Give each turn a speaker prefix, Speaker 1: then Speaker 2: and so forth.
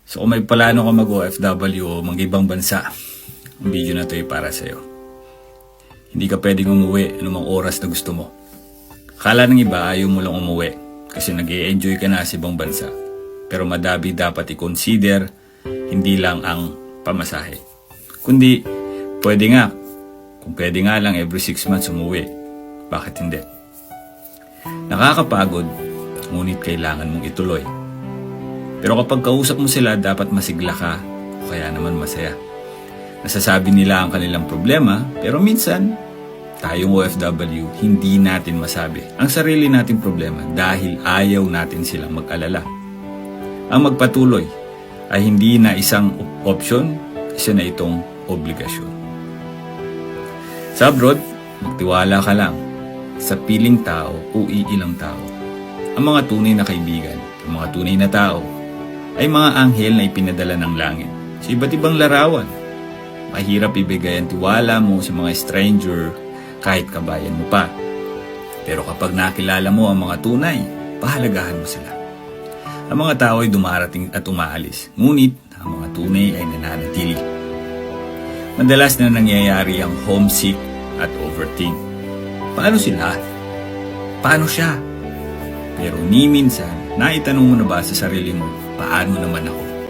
Speaker 1: So kung may plano ka mag-OFW o mag-ibang bansa, ang video na to ay para sa'yo. Hindi ka pwedeng umuwi anumang oras na gusto mo. Akala ng iba ayaw mo lang umuwi kasi nag-e-enjoy ka na sa ibang bansa. Pero madabi dapat i-consider hindi lang ang pamasahe. Kundi pwede nga, kung pwede nga lang every 6 months umuwi. Bakit hindi? Nakakapagod, ngunit kailangan mong ituloy. Pero kapag kausap mo sila, dapat masigla ka o kaya naman masaya. Nasasabi nila ang kanilang problema, pero minsan, tayong OFW, hindi natin masabi ang sarili nating problema dahil ayaw natin silang mag-alala. Ang magpatuloy ay hindi na isang option, isa na itong obligasyon. Sa abroad, magtiwala ka lang sa piling tao o iilang tao. Ang mga tunay na kaibigan, ang mga tunay na tao, ay mga anghel na ipinadala ng langit sa iba't ibang larawan. Mahirap ibigay ang tiwala mo sa mga stranger kahit kabayan mo pa. Pero kapag nakilala mo ang mga tunay, pahalagahan mo sila. Ang mga tao ay dumarating at umaalis, ngunit ang mga tunay ay nananatili. Madalas na nangyayari ang homesick at overthink. Paano sila? Paano siya? Pero ni minsan, naitanong mo na ba sa sarili mo, paano naman ako?